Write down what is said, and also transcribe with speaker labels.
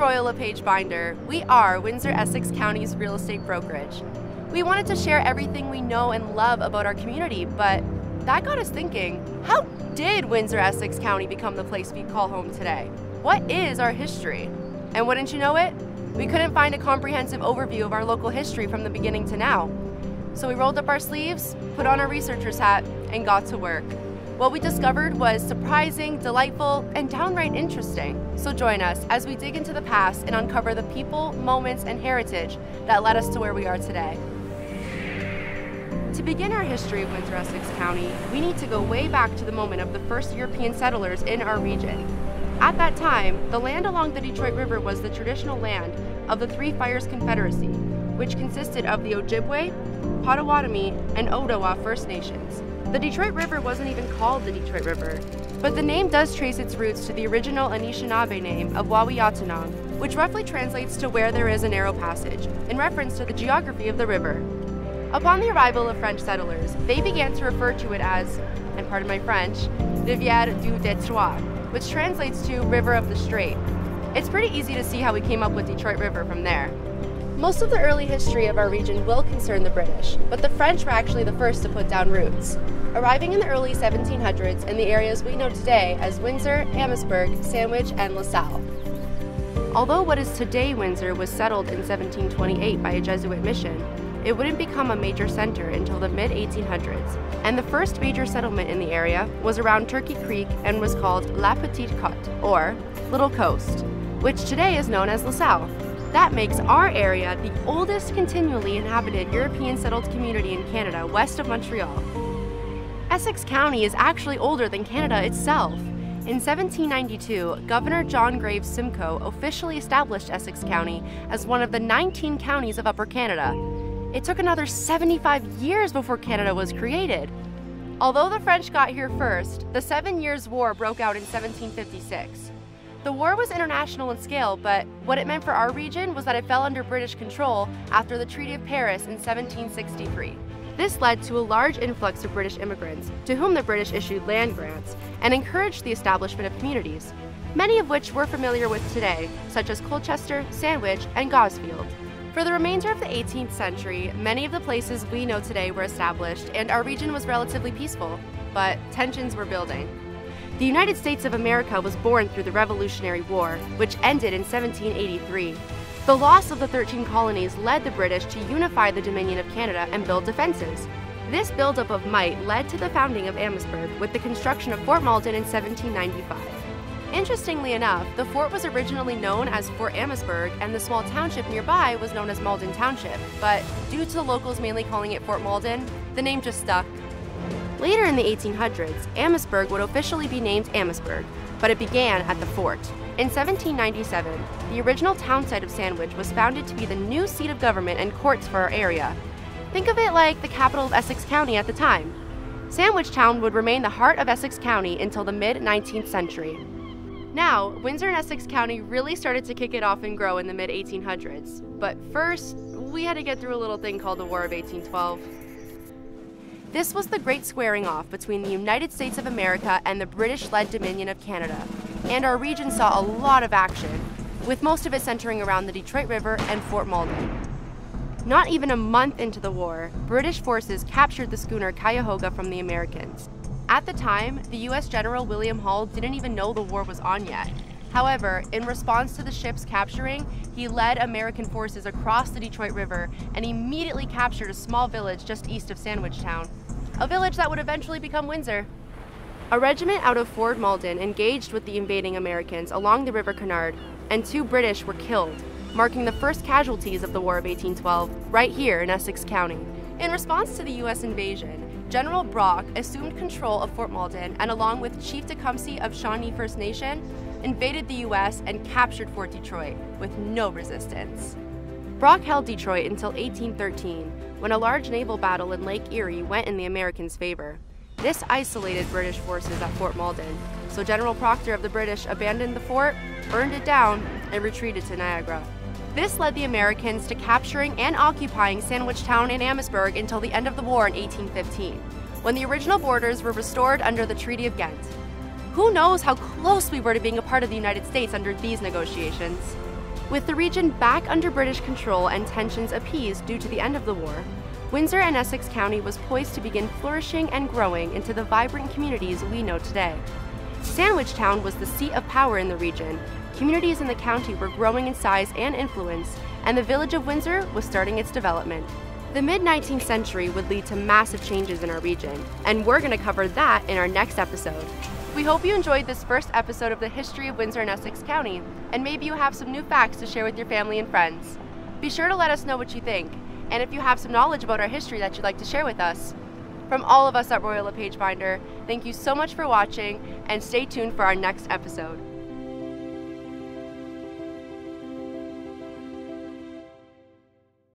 Speaker 1: Royal LePage Binder, we are Windsor Essex County's real estate brokerage. We wanted to share everything we know and love about our community, but that got us thinking, how did Windsor Essex County become the place we call home today? What is our history? And wouldn't you know it, we couldn't find a comprehensive overview of our local history from the beginning to now. So we rolled up our sleeves, put on our researcher's hat, and got to work. What we discovered was surprising, delightful, and downright interesting. So join us as we dig into the past and uncover the people, moments, and heritage that led us to where we are today. To begin our history of Windsor Essex County, we need to go way back to the moment of the first European settlers in our region. At that time, the land along the Detroit River was the traditional land of the Three Fires Confederacy, which consisted of the Ojibwe, Potawatomi, and Ottawa First Nations. The Detroit River wasn't even called the Detroit River, but the name does trace its roots to the original Anishinaabe name of Wawiatanong, which roughly translates to where there is a narrow passage, in reference to the geography of the river. Upon the arrival of French settlers, they began to refer to it as, and pardon my French, Rivière du Détroit, which translates to River of the Strait. It's pretty easy to see how we came up with Detroit River from there. Most of the early history of our region will concern the British, but the French were actually the first to put down roots, arriving in the early 1700s in the areas we know today as Windsor, Amherstburg, Sandwich, and LaSalle. Although what is today Windsor was settled in 1728 by a Jesuit mission, it wouldn't become a major center until the mid-1800s, and the first major settlement in the area was around Turkey Creek and was called La Petite Côte, or Little Coast, which today is known as LaSalle. That makes our area the oldest continually inhabited European settled community in Canada west of Montreal. Essex County is actually older than Canada itself. In 1792, Governor John Graves Simcoe officially established Essex County as one of the 19 counties of Upper Canada. It took another 75 years before Canada was created. Although the French got here first, the 7 Years' War broke out in 1756. The war was international in scale, but what it meant for our region was that it fell under British control after the Treaty of Paris in 1763. This led to a large influx of British immigrants, to whom the British issued land grants, and encouraged the establishment of communities, many of which we're familiar with today, such as Colchester, Sandwich, and Gosfield. For the remainder of the 18th century, many of the places we know today were established, and our region was relatively peaceful, but tensions were building. The United States of America was born through the Revolutionary War, which ended in 1783. The loss of the 13 colonies led the British to unify the Dominion of Canada and build defenses. This buildup of might led to the founding of Amherstburg with the construction of Fort Malden in 1795. Interestingly enough, the fort was originally known as Fort Amherstburg, and the small township nearby was known as Malden Township, but due to the locals mainly calling it Fort Malden, the name just stuck. Later in the 1800s, Amherstburg would officially be named Amherstburg, but it began at the fort. In 1797, the original town site of Sandwich was founded to be the new seat of government and courts for our area. Think of it like the capital of Essex County at the time. Sandwich Town would remain the heart of Essex County until the mid-19th century. Now, Windsor and Essex County really started to kick it off and grow in the mid-1800s. But first, we had to get through a little thing called the War of 1812. This was the great squaring off between the United States of America and the British-led Dominion of Canada, and our region saw a lot of action, with most of it centering around the Detroit River and Fort Malden. Not even a month into the war, British forces captured the schooner Cuyahoga from the Americans. At the time, the U.S. General William Hull didn't even know the war was on yet. However, in response to the ship's capturing, he led American forces across the Detroit River and immediately captured a small village just east of Sandwich Town, a village that would eventually become Windsor. A regiment out of Fort Malden engaged with the invading Americans along the River Canard, and 2 British were killed, marking the first casualties of the War of 1812, right here in Essex County. In response to the U.S. invasion, General Brock assumed control of Fort Malden and, along with Chief Tecumseh of Shawnee First Nation, invaded the U.S. and captured Fort Detroit with no resistance. Brock held Detroit until 1813, when a large naval battle in Lake Erie went in the Americans' favor. This isolated British forces at Fort Malden, so General Proctor of the British abandoned the fort, burned it down, and retreated to Niagara. This led the Americans to capturing and occupying Sandwich Town and Amherstburg until the end of the war in 1815, when the original borders were restored under the Treaty of Ghent. Who knows how close we were to being a part of the United States under these negotiations? With the region back under British control and tensions appeased due to the end of the war, Windsor and Essex County was poised to begin flourishing and growing into the vibrant communities we know today. Sandwich Town was the seat of power in the region. Communities in the county were growing in size and influence, and the village of Windsor was starting its development. The mid-19th century would lead to massive changes in our region, and we're going to cover that in our next episode. We hope you enjoyed this first episode of the history of Windsor and Essex County, and maybe you have some new facts to share with your family and friends. Be sure to let us know what you think, and if you have some knowledge about our history that you'd like to share with us. From all of us at Royal LePage Binder, thank you so much for watching, and stay tuned for our next episode.